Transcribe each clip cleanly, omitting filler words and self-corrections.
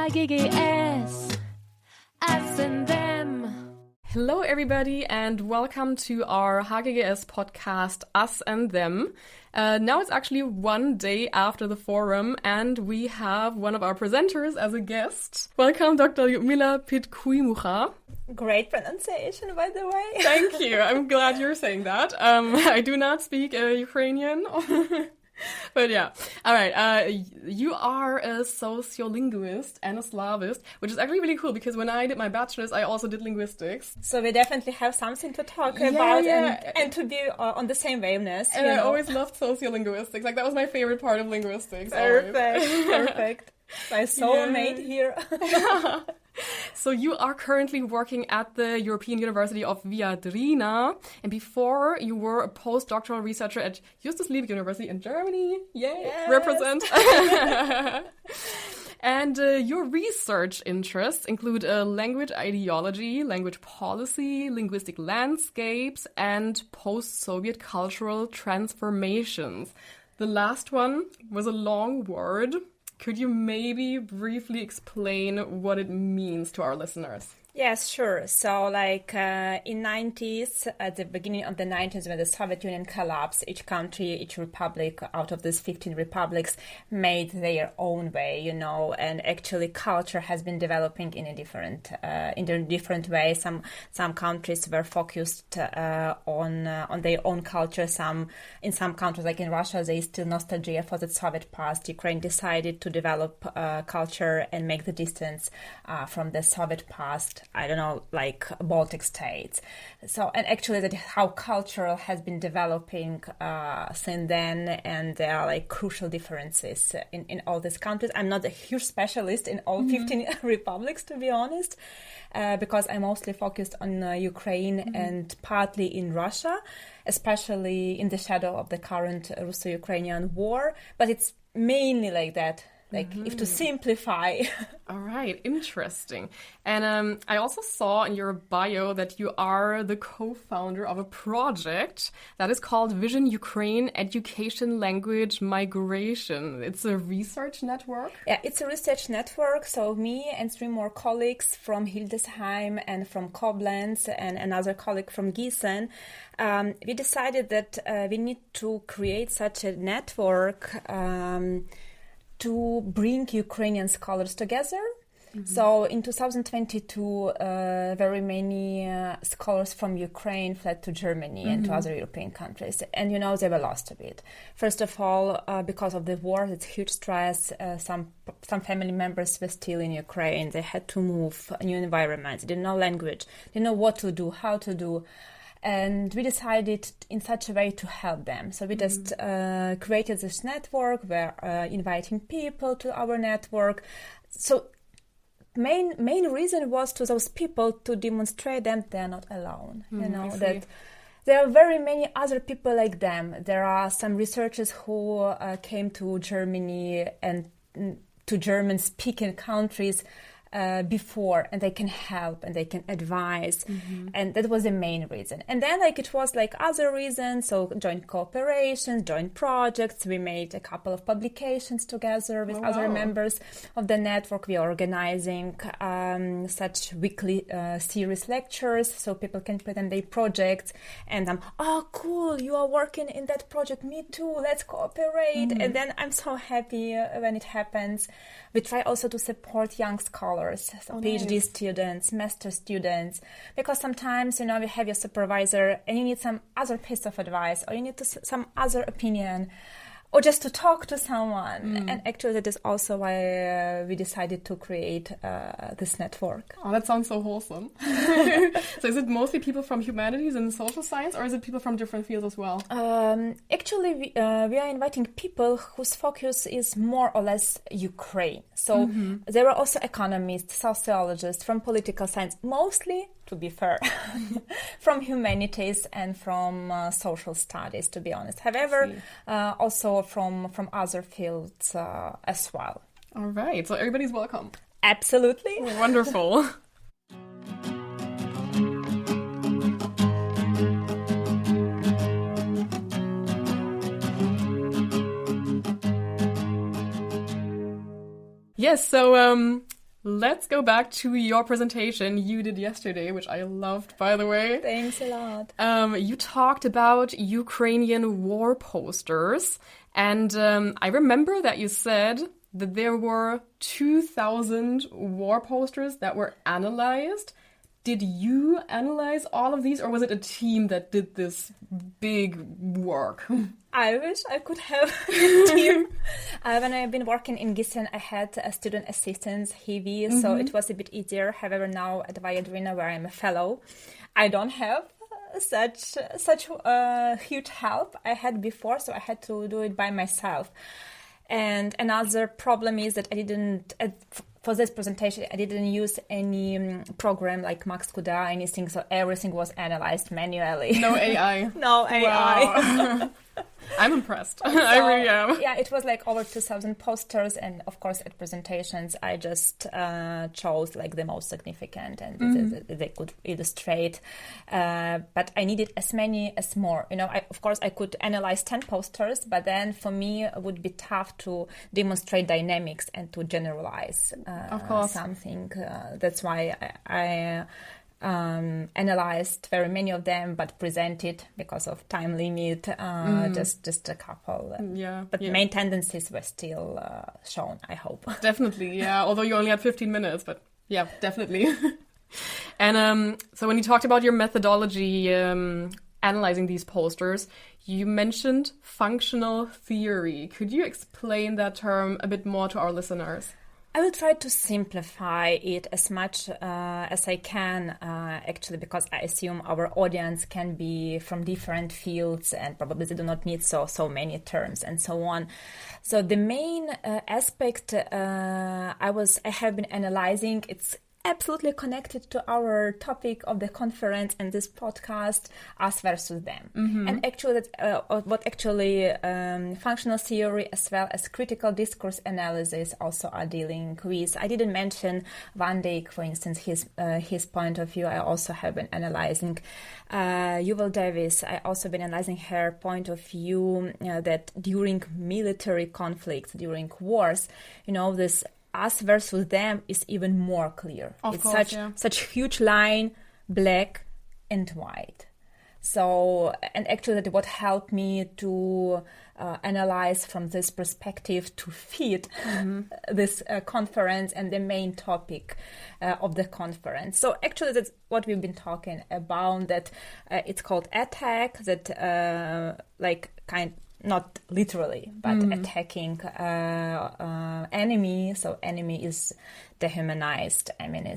HGGS, us and them. Hello everybody and welcome to our HGGS podcast, Us and Them. Now it's actually one day after the forum and we have one of our presenters as a guest. Welcome Dr. Liudmyla Pidkuimukha. Great pronunciation, by the way. Thank you. I'm glad you're saying that. I do not speak Ukrainian. But yeah, all right. You are a sociolinguist and a Slavist, which is actually really cool because when I did my bachelor's, I also did linguistics. So we definitely have something to talk about and to be on the same wavelength. And I always loved sociolinguistics. Like that was my favorite part of linguistics. Perfect. My soulmate here. So you are currently working at the European University of Viadrina, and before you were a postdoctoral researcher at Justus Liebig University in Germany. Yay! Yes. Represent! And your research interests include language ideology, language policy, linguistic landscapes, and post-Soviet cultural transformations. The last one was a long word. Could you maybe briefly explain what it means to our listeners? Yes, sure. So in 90s, at the beginning of the 90s, when the Soviet Union collapsed, each country, each republic out of these 15 republics made their own way, and actually culture has been developing in a different way. Some countries were focused on their own culture. In some countries, like in Russia, there is still nostalgia for the Soviet past. Ukraine decided to develop culture and make the distance from the Soviet past. I don't know, like Baltic states. So, and actually that how cultural has been developing since then, and there are like crucial differences in all these countries. I'm not a huge specialist in all 15 republics, to be honest, because I'm mostly focused on Ukraine and partly in Russia, especially in the shadow of the current Russo-Ukrainian war, but it's mainly like that. If to simplify. All right, interesting. And I also saw in your bio that you are the co-founder of a project that is called Vision Ukraine Education Language Migration. It's a research network? Yeah, it's a research network. So me and 3 more colleagues from Hildesheim and from Koblenz and another colleague from Gießen, we decided that we need to create such a network to bring Ukrainian scholars together. So in 2022, very many scholars from Ukraine fled to Germany and to other European countries. And, they were lost a bit. First of all, because of the war, it's huge stress. Some family members were still in Ukraine. They had to move, new environments. They didn't know language. They didn't know what to do, how to do. And we decided in such a way to help them. So we just created this network. We're inviting people to our network. So main reason was to those people to demonstrate them they're not alone. That there are very many other people like them. There are some researchers who came to Germany and to German-speaking countries before, and they can help and they can advise, and that was the main reason. And then it was other reasons, so joint cooperations, joint projects. We made a couple of publications together with other members of the network. We are organizing such weekly series lectures so people can present their projects, and oh cool, you are working in that project, me too, let's cooperate. And then I'm so happy when it happens. We try also to support young scholars, so PhD students, master students, because sometimes, we have your supervisor and you need some other piece of advice, or you need some other opinion, or just to talk to someone. And actually that is also why we decided to create this network. Oh, that sounds so wholesome. So is it mostly people from humanities and social science, or is it people from different fields as well? Actually, we are inviting people whose focus is more or less Ukraine. So there are also economists, sociologists from political science, mostly, to be fair, from humanities and from social studies, to be honest. However, also from other fields as well. All right, so everybody's welcome. Absolutely. Wonderful. Yes, so let's go back to your presentation you did yesterday, which I loved, by the way. Thanks a lot. You talked about Ukrainian war posters, and I remember that you said that there were 2,000 war posters that were analyzed. Did you analyze all of these, or was it a team that did this big work? I wish I could have a team. When I've been working in Gießen, I had a student assistants, Hivi, so it was a bit easier. However, now at Liudmyla, where I'm a fellow, I don't have such huge help I had before, so I had to do it by myself. And another problem is that I didn't, for this presentation, I didn't use any program like Max Kuda, anything, so everything was analyzed manually. No AI. No AI. Wow. I'm impressed. I really am. Yeah, it was like over 2,000 posters, and of course at presentations I just chose like the most significant and they could illustrate. But I needed as many as more. You know, of course I could analyze 10 posters, but then for me it would be tough to demonstrate dynamics and to generalize something. That's why I analyzed very many of them, but presented because of time limit just a couple. But main tendencies were still shown, I hope. Definitely, yeah. Although you only had 15 minutes, but yeah, definitely. And so when you talked about your methodology analyzing these posters, you mentioned functional theory. Could you explain that term a bit more to our listeners? I will try to simplify it as much as I can, actually, because I assume our audience can be from different fields and probably they do not need so many terms and so on. So the main aspect I have been analyzing, it's absolutely connected to our topic of the conference and this podcast, us versus them. And actually, functional theory as well as critical discourse analysis also are dealing with. I didn't mention Van Dijk, for instance, his point of view. I also have been analyzing Yuval Davis. I also been analyzing her point of view that during military conflicts, during wars, you know, this us versus them is even more clear. Such huge line, black and white. So, and actually that what helped me to analyze from this perspective to fit this conference and the main topic of the conference. So actually that's what we've been talking about, that it's called attack, that not literally, but attacking enemy. So enemy is dehumanized. I mean,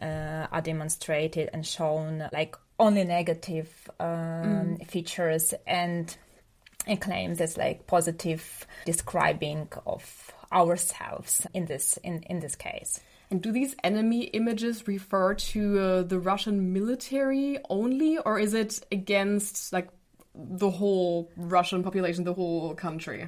are demonstrated and shown like only negative features, and claims as like positive describing of ourselves in this case. And do these enemy images refer to the Russian military only, or is it against like the whole Russian population, the whole country?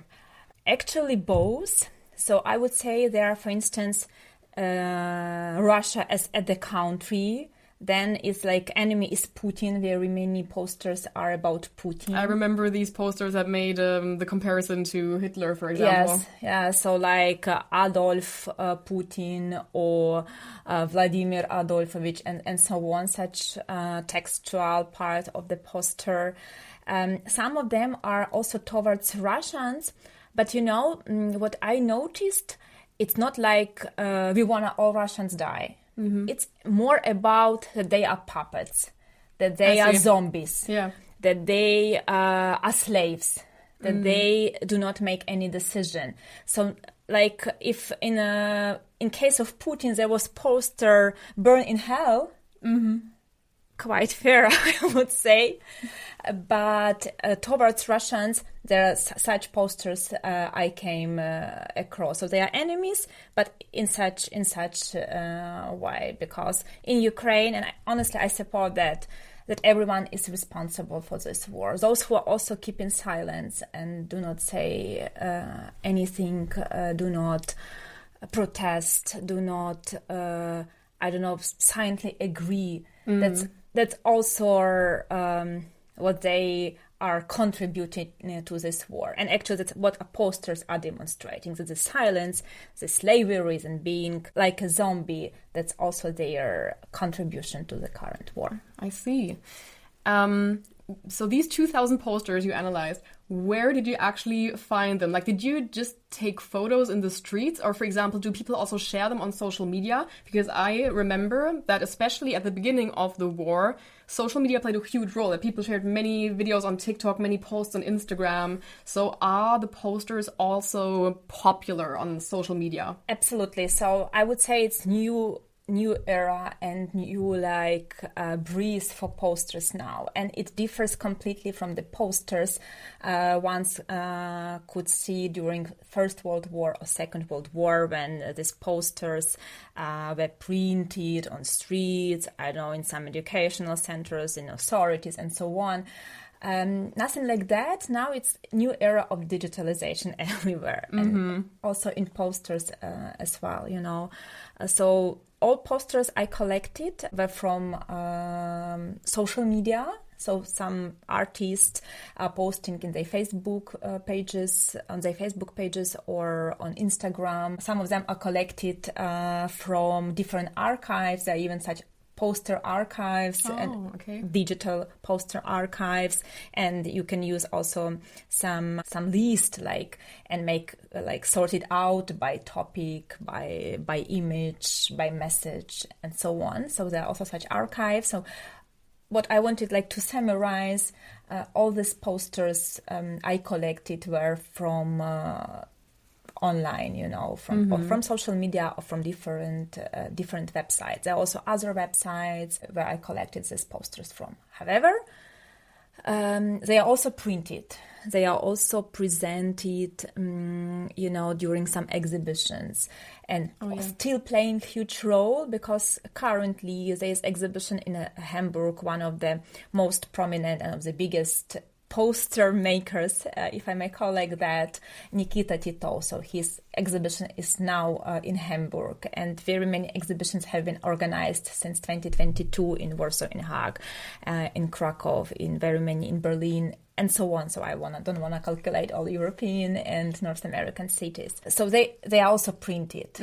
Actually, both. So I would say there are, for instance, Russia as at the country. Then it's like enemy is Putin. Very many posters are about Putin. I remember these posters that made the comparison to Hitler, for example. Yes, yeah. So like Adolf Putin or Vladimir Adolfovich and so on, such textual part of the poster. Some of them are also towards Russians, but you know, what I noticed, it's not like we want all Russians die. It's more about that they are puppets, that they are zombies, that they are slaves, that they do not make any decision. So like if in case of Putin there was poster burn in hell, quite fair, I would say. But towards Russians, there are such posters I came across. So they are enemies, but in such way, because in Ukraine, and honestly, I support that everyone is responsible for this war. Those who are also keeping silence and do not say anything, do not protest, do not, silently agree. That's also what they are contributing to this war. And actually that's what posters are demonstrating, that the silence, the slavery and being like a zombie, that's also their contribution to the current war. I see. So these 2,000 posters you analyzed, where did you actually find them? Like, did you just take photos in the streets? Or, for example, do people also share them on social media? Because I remember that especially at the beginning of the war, social media played a huge role. That people shared many videos on TikTok, many posts on Instagram. So are the posters also popular on social media? Absolutely. So I would say it's new era and new breeze for posters now, and it differs completely from the posters once could see during First World War or Second World War, when these posters were printed on streets, I don't know, in some educational centers, in authorities and so on. Nothing like that. Now it's new era of digitalization everywhere, and also in posters as well, you know. So all posters I collected were from social media. So some artists are posting in their Facebook pages, or on Instagram. Some of them are collected from different archives. There are even such poster archives and digital poster archives, and you can use also some list and make sort it out by topic, by image, by message, and so on. So there are also such archives. So what I wanted to summarize, all these posters I collected were from online, you know, or from social media or from different websites. There are also other websites where I collected these posters from. However, they are also printed. They are also presented, you know, during some exhibitions, and still playing huge role, because currently there is exhibition in Hamburg, one of the most prominent and of the biggest poster makers, if I may call like that, Nikita Tito. So his exhibition is now in Hamburg, and very many exhibitions have been organized since 2022 in Warsaw, in Hague, in Krakow, in very many in Berlin, and so on. So I don't wanna calculate all European and North American cities. So they are also printed.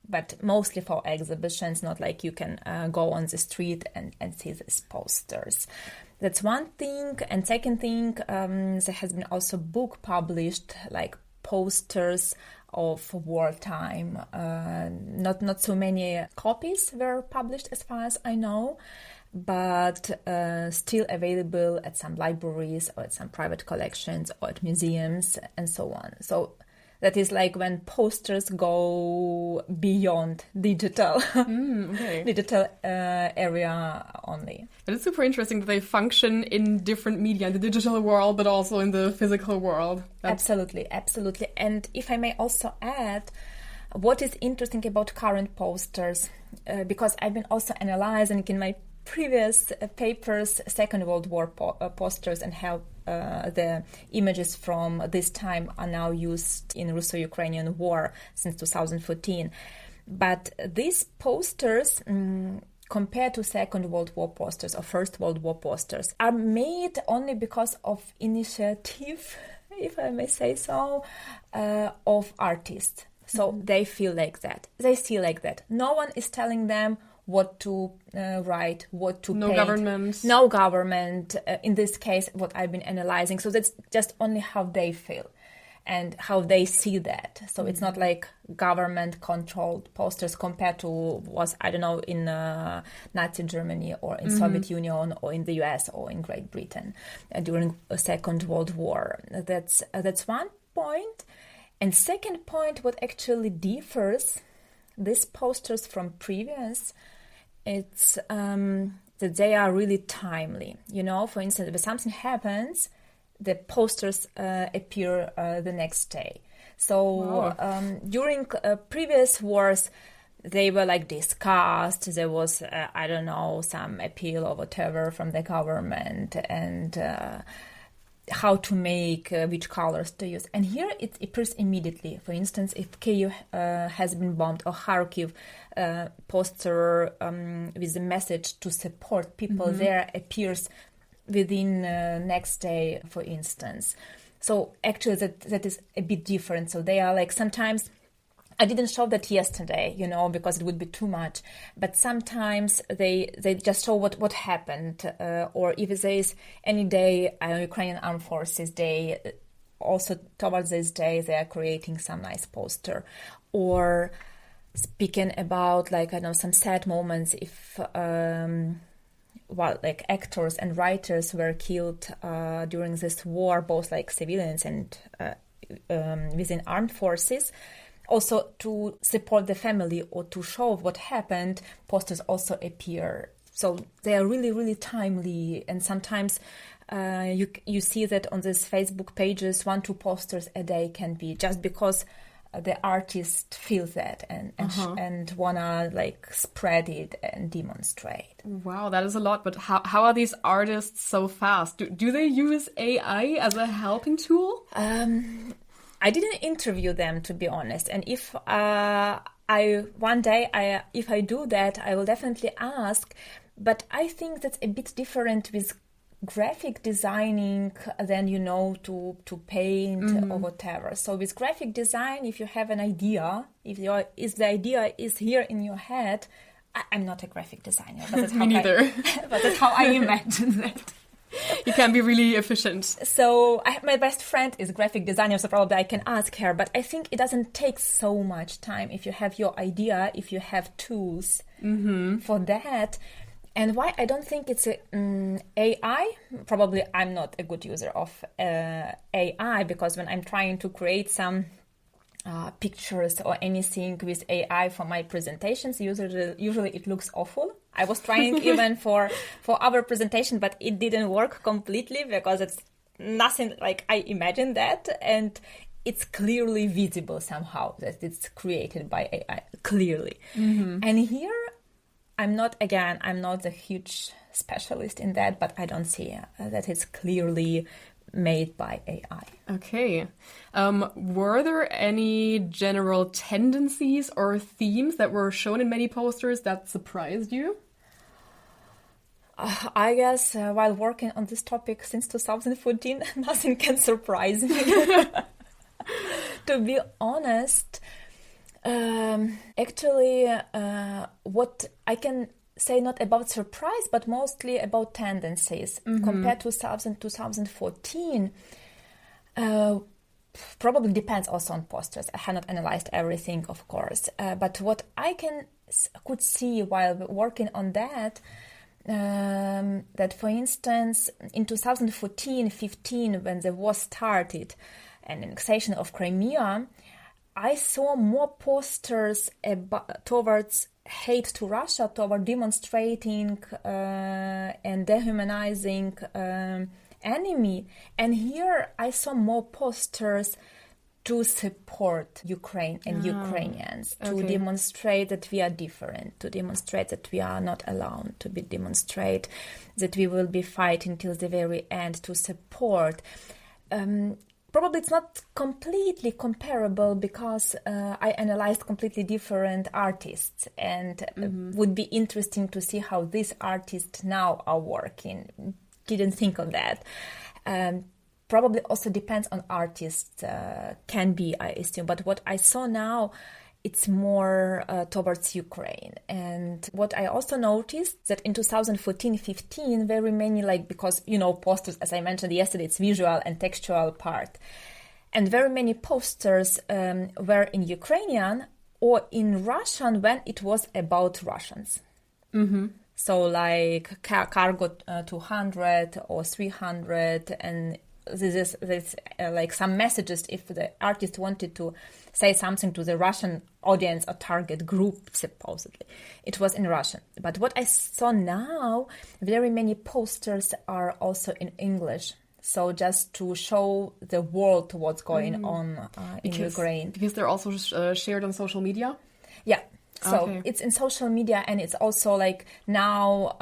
But mostly for exhibitions, not like you can go on the street and see these posters. That's one thing. And second thing, there has been also book published, like posters of wartime. Not so many copies were published as far as I know, but still available at some libraries or at some private collections or at museums and so on. So that is like when posters go beyond digital, digital area only. But it's super interesting that they function in different media, in the digital world, but also in the physical world. Absolutely. And if I may also add, what is interesting about current posters, because I've been also analyzing in my previous papers Second World War posters, and how the images from this time are now used in Russo-Ukrainian war since 2014. But these posters, compared to Second World War posters or First World War posters, are made only because of initiative, if I may say so, of artists. So they feel like that. They see like that. No one is telling them what to write, what to paint. No government. In this case, what I've been analyzing. So that's just only how they feel and how they see that. So it's not like government-controlled posters compared to was, I don't know, in Nazi Germany or in Soviet Union or in the US or in Great Britain during the Second World War. That's one point. And second point, what actually differs these posters from previous, it's that they are really timely. You know, for instance, if something happens, the posters appear the next day. So during previous wars, they were discussed. There was, I don't know, some appeal or whatever from the government, and how to make, which colors to use. And here it appears immediately. For instance, if Kyiv has been bombed, or Kharkiv, poster with a message to support people there appears within next day, for instance. So actually that is a bit different. So they are like sometimes, I didn't show that yesterday, because it would be too much. But sometimes they just show what happened. Or if there is any day, Ukrainian Armed Forces Day, also towards this day, they are creating some nice poster. Or speaking about some sad moments if actors and writers were killed during this war, both like civilians and within armed forces. Also to support the family or to show what happened, posters also appear. So they are really, really timely. And sometimes you see that on these Facebook pages, 1-2 posters a day can be, just because the artist feels that and wanna spread it and demonstrate. Wow, that is a lot. But how are these artists so fast? Do they use AI as a helping tool? I didn't interview them, to be honest. And if one day if I do that, I will definitely ask. But I think that's a bit different with graphic designing than to paint or whatever. So with graphic design, if you have an idea, if the idea is here in your head, I'm not a graphic designer, but that's Me neither. But that's how I imagine that. You can be really efficient. So my best friend is a graphic designer, so probably I can ask her. But I think it doesn't take so much time if you have your idea, if you have tools for that. And why I don't think it's AI, probably I'm not a good user of AI, because when I'm trying to create some pictures or anything with AI for my presentations, usually it looks awful. I was trying even for our presentation, but it didn't work completely because it's nothing like I imagined that. And it's clearly visible somehow that it's created by AI, clearly. And here, I'm not a huge specialist in that, but I don't see that it's clearly made by AI. Okay. Were there any general tendencies or themes that were shown in many posters that surprised you? I guess while working on this topic since 2014, nothing can surprise me. To be honest, actually, what I can say not about surprise, but mostly about tendencies. Compared to 2014, probably depends also on posters. I have not analyzed everything, of course. But what I could see while working on that, that for instance, in 2014-15, when the war started, and annexation of Crimea, I saw more posters towards hate to Russia, toward demonstrating and dehumanizing enemy. And here I saw more posters to support Ukraine and Ukrainians, to demonstrate that we are different, to demonstrate that we are not alone, to demonstrate that we will be fighting till the very end, to support. Probably it's not completely comparable because I analyzed completely different artists, and would be interesting to see how these artists now are working. Didn't think of that. Probably also depends on artists, can be, I assume. But what I saw now, it's more towards Ukraine. And what I also noticed that in 2014-15, very many, because, posters, as I mentioned yesterday, it's visual and textual part. And very many posters were in Ukrainian or in Russian when it was about Russians. So like Cargo 200 or 300, and this like some messages if the artist wanted to say something to the Russian audience or target group, supposedly. It was in Russian. But what I saw now, very many posters are also in English. So just to show the world what's going on in Ukraine. Because they're also shared on social media? Yeah. So it's in social media, and it's also like now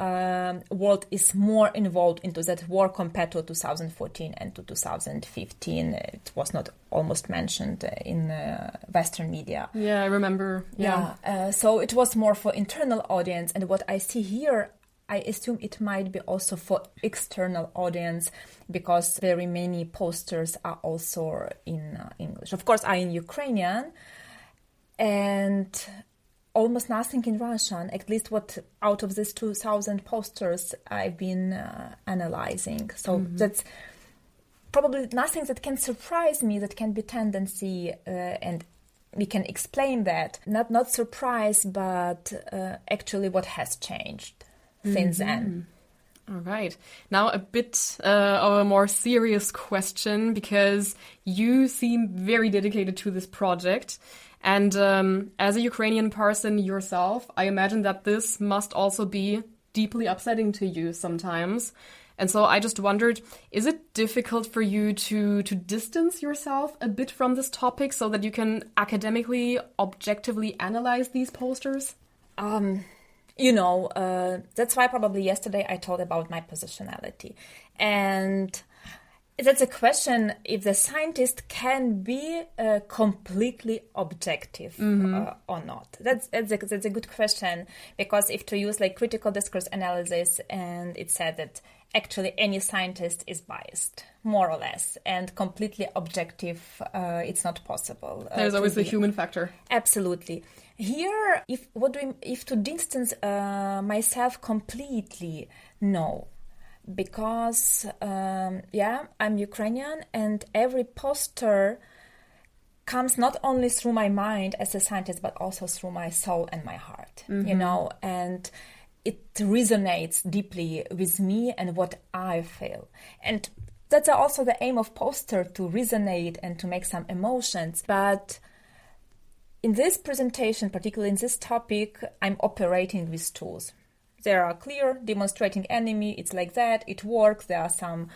world is more involved into that war compared to 2014 and to 2015. It was not almost mentioned in Western media. Yeah, I remember. So it was more for internal audience. And what I see here, I assume it might be also for external audience because very many posters are also in English. Of course, are in Ukrainian and almost nothing in Russian, at least what out of these 2,000 posters I've been analyzing. So that's probably nothing that can surprise me, that can be tendency, and we can explain that. Not surprise, but actually what has changed since then. All right. Now a bit of a more serious question, because you seem very dedicated to this project. And as a Ukrainian person yourself, I imagine that this must also be deeply upsetting to you sometimes. And so I just wondered, is it difficult for you to distance yourself a bit from this topic so that you can academically, objectively analyze these posters? That's why probably yesterday I told about my positionality. And that's a question if the scientist can be completely objective or not. That's a good question, because if to use like critical discourse analysis, and it said that actually any scientist is biased, more or less, and completely objective, it's not possible. There's always the human factor. Absolutely. Here, if to distance myself completely, no. Because, I'm Ukrainian, and every poster comes not only through my mind as a scientist, but also through my soul and my heart, and it resonates deeply with me and what I feel. And that's also the aim of poster, to resonate and to make some emotions. But in this presentation, particularly in this topic, I'm operating with tools. There are clear demonstrating enemy, it's like that, it works. There are some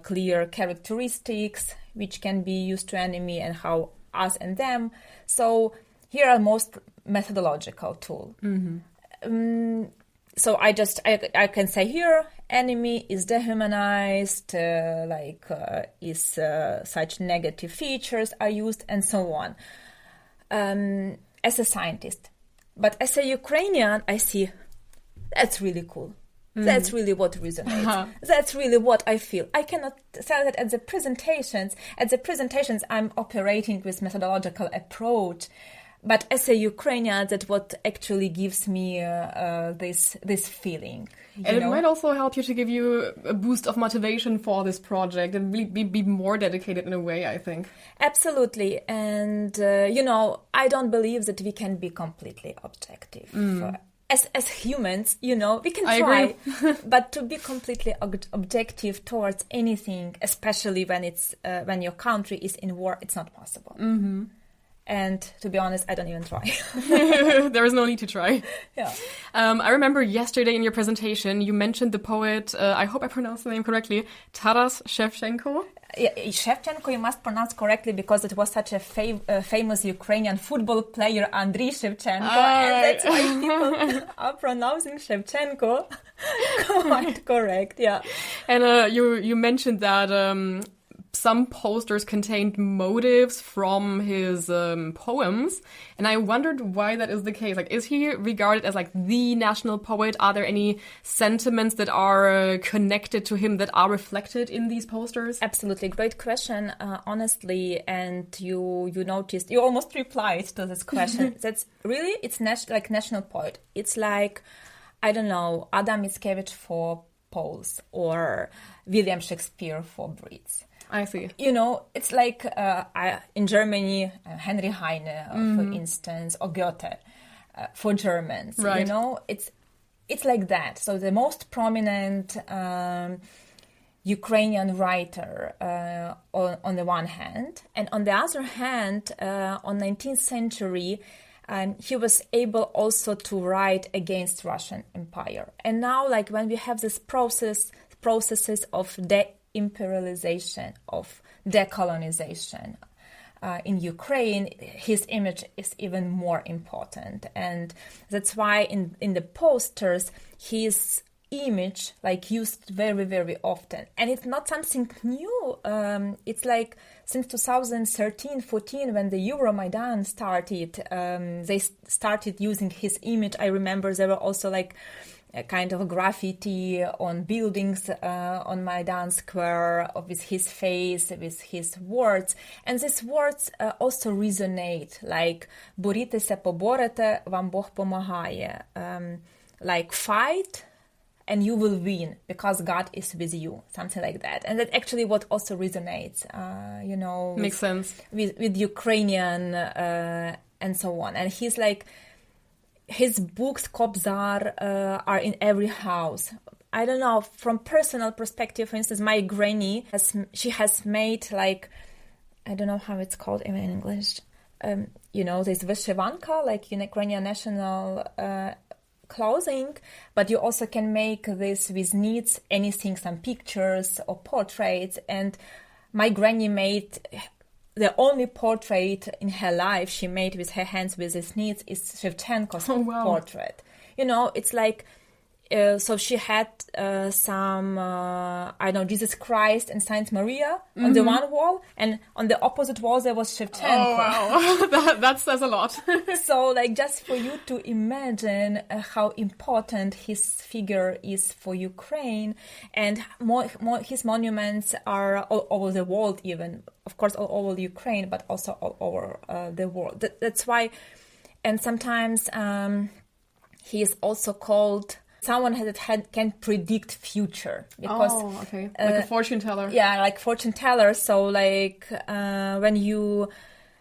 clear characteristics which can be used to enemy and how us and them. So here are most methodological tool. So I can say here, enemy is dehumanized, such negative features are used, and so on. As a scientist. But as a Ukrainian, I see, that's really cool. That's really what resonates. That's really what I feel. I cannot say that at the presentations. At the presentations, I'm operating with methodological approach. But as a Ukrainian, that's what actually gives me this feeling. And it might also help you to give you a boost of motivation for this project and really be more dedicated in a way, I think. Absolutely. And, I don't believe that we can be completely objective. As humans, we can try, but to be completely objective towards anything, especially when when your country is in war, it's not possible. And to be honest, I don't even try. There is no need to try. Yeah. I remember yesterday in your presentation, you mentioned the poet, I hope I pronounced the name correctly, Taras Shevchenko. Yeah, Shevchenko, you must pronounce correctly, because it was such a famous Ukrainian football player, Andriy Shevchenko. And that's why people are pronouncing Shevchenko quite correct, yeah. And you mentioned that some posters contained motives from his poems, and I wondered why that is the case. Like, is he regarded as like the national poet? Are there any sentiments that are connected to him that are reflected in these posters? Absolutely, great question, honestly. And you noticed, you almost replied to this question. That's really, it's like national poet. It's like, I don't know, Adam Mickiewicz for Poles or William Shakespeare for Brits. I see. It's like in Germany, Henry Heine, for instance, or Goethe for Germans. Right. It's like that. So the most prominent Ukrainian writer on the one hand, and on the other hand, on 19th century, he was able also to write against Russian Empire. And now, like when we have this processes of imperialization, of decolonization in Ukraine, his image is even more important. And that's why in the posters, his image used very, very often. And it's not something new. It's like since 2013-14, when the Euromaidan started, they started using his image. I remember there were also a kind of graffiti on buildings on Maidan Square with his face, with his words. And these words also resonate, like «Борітеся, поборете, вам Бог помагає», like «fight and you will win because God is with you», something like that. And that's actually what also resonates, Makes sense. With Ukrainian and so on. And he's like, his books, Kobzar, are in every house. I don't know, from personal perspective, for instance, my granny has made, like, I don't know how it's called even in English, this vyshyvanka, like Ukrainian national clothing, but you also can make this with needs, anything, some pictures or portraits. And my granny made the only portrait in her life she made with her hands with his needs is Shevchenko's portrait. It's like, so she had some, Jesus Christ and Saint Maria on the one wall, and on the opposite wall there was Shevchenko. Oh, wow. that says a lot. So, like, just for you to imagine how important his figure is for Ukraine, and his monuments are all over the world, even, of course, all over Ukraine, but also all over the world. That's why, and sometimes he is also called someone that can predict future, because like a fortune teller. Yeah, like fortune teller. So, like, when you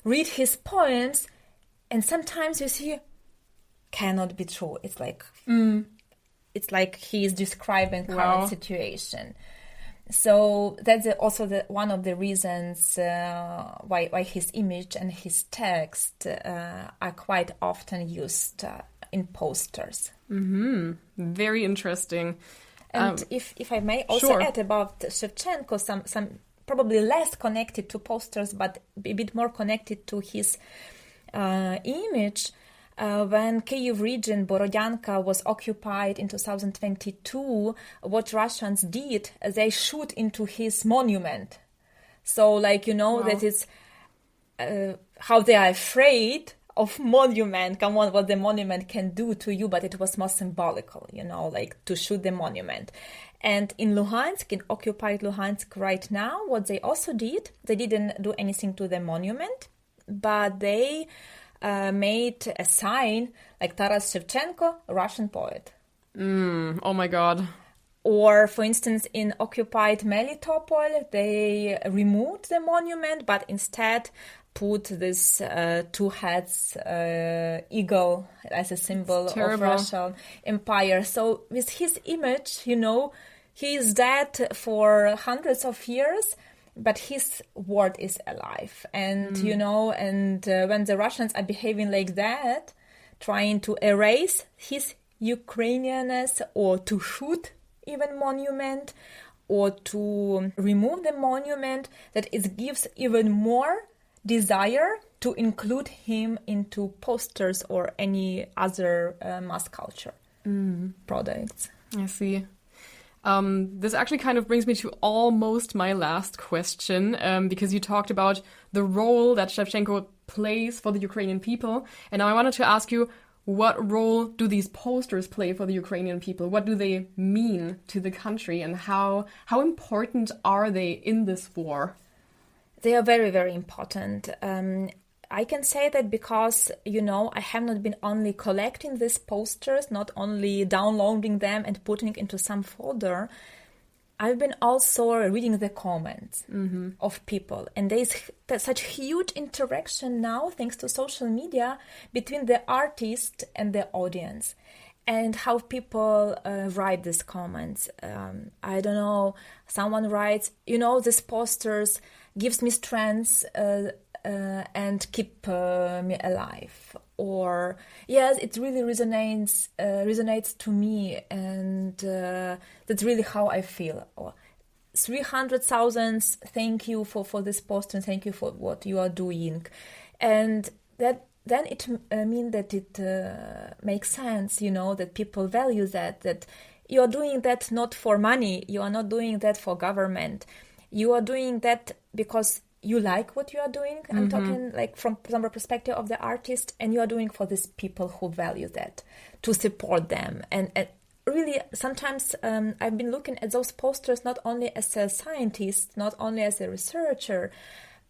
read his poems, and sometimes you see cannot be true. It's like it's like he is describing current situation. So that's also one of the reasons why his image and his text are quite often used in posters. Mm-hmm. Very interesting. And if I may also add about Shevchenko, some probably less connected to posters, but a bit more connected to his image. When Kyiv region, Borodyanka, was occupied in 2022, what Russians did, they shoot into his monument. So, like, that is how they are afraid of monument. Come on, what the monument can do to you, but it was more symbolical, like to shoot the monument. And in Luhansk, in occupied Luhansk right now, what they also did, they didn't do anything to the monument, but they made a sign like Taras Shevchenko, Russian poet. Oh my God. Or, for instance, in occupied Melitopol, they removed the monument, but instead put this two heads eagle as a symbol of Russian empire. So with his image, he is dead for hundreds of years, but his word is alive. And, and when the Russians are behaving like that, trying to erase his Ukrainianness or to shoot even monument or to remove the monument, that it gives even more desire to include him into posters or any other mass culture products. I see. This actually kind of brings me to almost my last question, because you talked about the role that Shevchenko plays for the Ukrainian people. And now I wanted to ask you, what role do these posters play for the Ukrainian people? What do they mean to the country, and how important are they in this war? They are very, very important. I can say that because, I have not been only collecting these posters, not only downloading them and putting it into some folder, I've been also reading the comments of people. And there's such huge interaction now, thanks to social media, between the artist and the audience. And how people write these comments. I don't know, someone writes, these posters gives me strength and keep me alive. Or, yes, it really resonates to me, and that's really how I feel. Or 300,000 thank you for this poster, and thank you for what you are doing. And that then it means that it makes sense, that people value that you are doing that not for money, you are not doing that for government, you are doing that because you like what you are doing. I'm talking like from the perspective of the artist, and you are doing for these people who value that, to support them. And really, sometimes I've been looking at those posters not only as a scientist, not only as a researcher,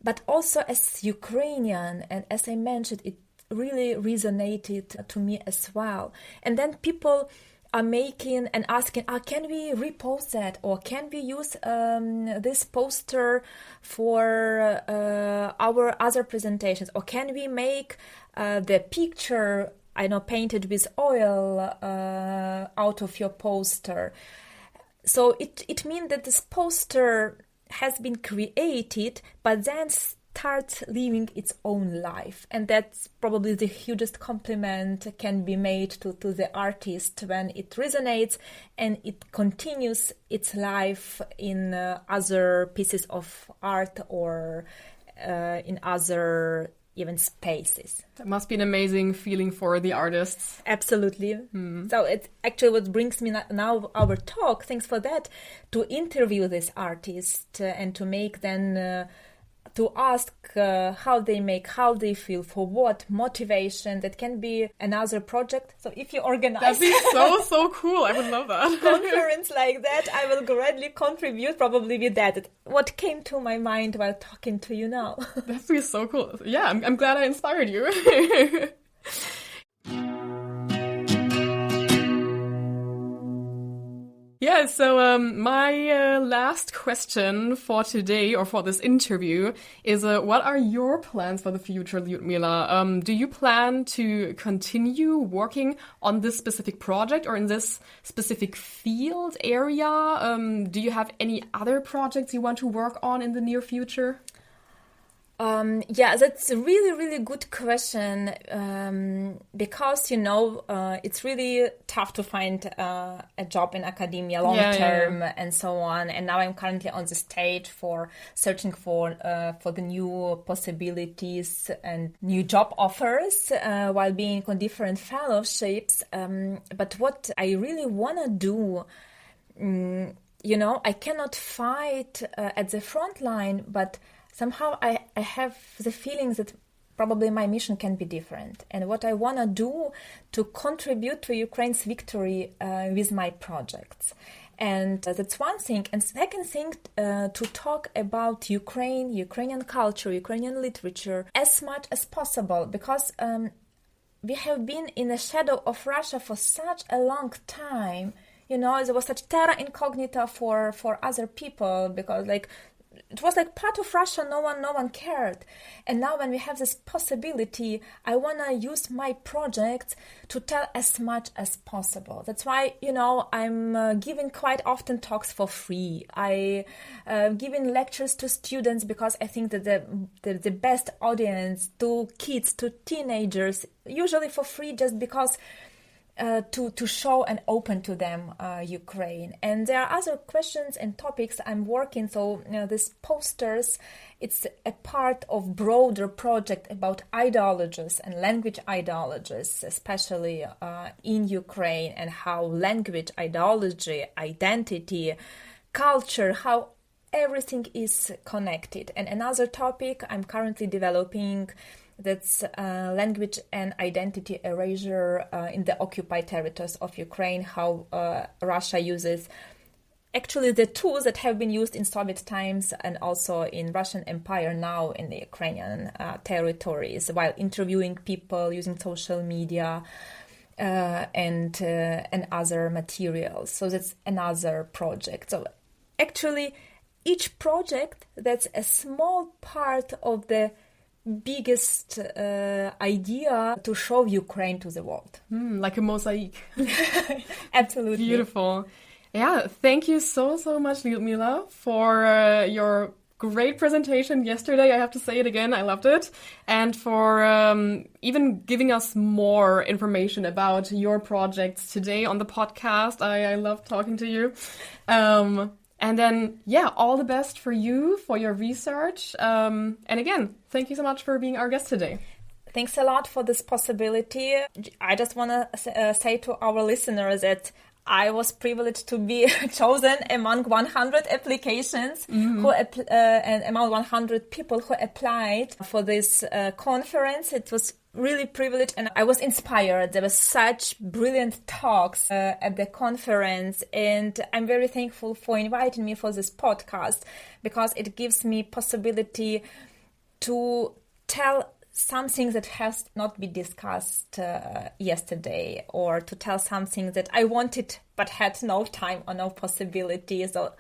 but also as Ukrainian. And as I mentioned, it really resonated to me as well. And then people are making and asking, can we repost that? Or can we use this poster for our other presentations? Or can we make the picture, painted with oil out of your poster? So it means that this poster has been created, but then starts living its own life. And that's probably the hugest compliment can be made to the artist when it resonates and it continues its life in other pieces of art or in other even spaces. That must be an amazing feeling for the artists. Absolutely. So it's actually what brings me now our talk, thanks for that, to interview this artist and to make then to ask how they make, how they feel, for what motivation. That can be another project. So if you organize that'd be so cool. I would love that. conference like that, I will gladly contribute probably with that. What came to my mind while talking to you now. That'd be so cool. Yeah, I'm glad I inspired you. Yeah, so my last question for today, or for this interview, is what are your plans for the future, Liudmyla? Do you plan to continue working on this specific project or in this specific field area? Do you have any other projects you want to work on in the near future? Yeah, that's a really good question, because, it's really tough to find a job in academia long term and so on. And now I'm currently on the stage for searching for the new possibilities and new job offers while being on different fellowships. But what I really want to do, I cannot fight at the front line, but somehow I have the feeling that probably my mission can be different. And what I want to do to contribute to Ukraine's victory with my projects. And that's one thing. And second thing, to talk about Ukrainian culture, Ukrainian literature as much as possible. Because we have been in the shadow of Russia for such a long time. There was such terra incognita for other people, because it was like part of Russia, no one cared. And now when we have this possibility, I want to use my projects to tell as much as possible. That's why, I'm giving quite often talks for free. I giving lectures to students because I think that the best audience to kids, to teenagers, usually for free, just because to show and open to them Ukraine. And there are other questions and topics I'm working. So these posters, it's a part of broader project about ideologies and language ideologies, especially in Ukraine, and how language, ideology, identity, culture, how everything is connected. And another topic I'm currently developing, that's language and identity erasure in the occupied territories of Ukraine, how Russia uses actually the tools that have been used in Soviet times and also in Russian Empire now in the Ukrainian territories, while interviewing people using social media and other materials. So that's another project. So actually, each project, that's a small part of the biggest idea to show Ukraine to the world. Like a mosaic. Absolutely. Beautiful. Yeah, thank you so much, Liudmyla, for your great presentation yesterday. I have to say it again, I loved it. And for even giving us more information about your projects today on the podcast. I love talking to you. And then, all the best for you, for your research. And again, thank you so much for being our guest today. Thanks a lot for this possibility. I just want to say to our listeners that I was privileged to be chosen among 100 applications and among 100 people who applied for this conference. It was really privileged and I was inspired. There were such brilliant talks at the conference, and I'm very thankful for inviting me for this podcast because it gives me possibility to tell something that has not been discussed yesterday, or to tell something that I wanted but had no time or no possibility. So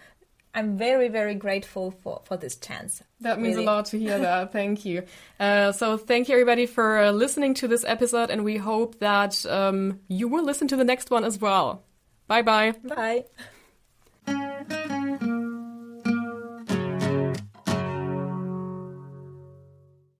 I'm very, very grateful for this chance. That means really a lot to hear that. Thank you. So thank you, everybody, for listening to this episode, and we hope that you will listen to the next one as well. Bye-bye. Bye.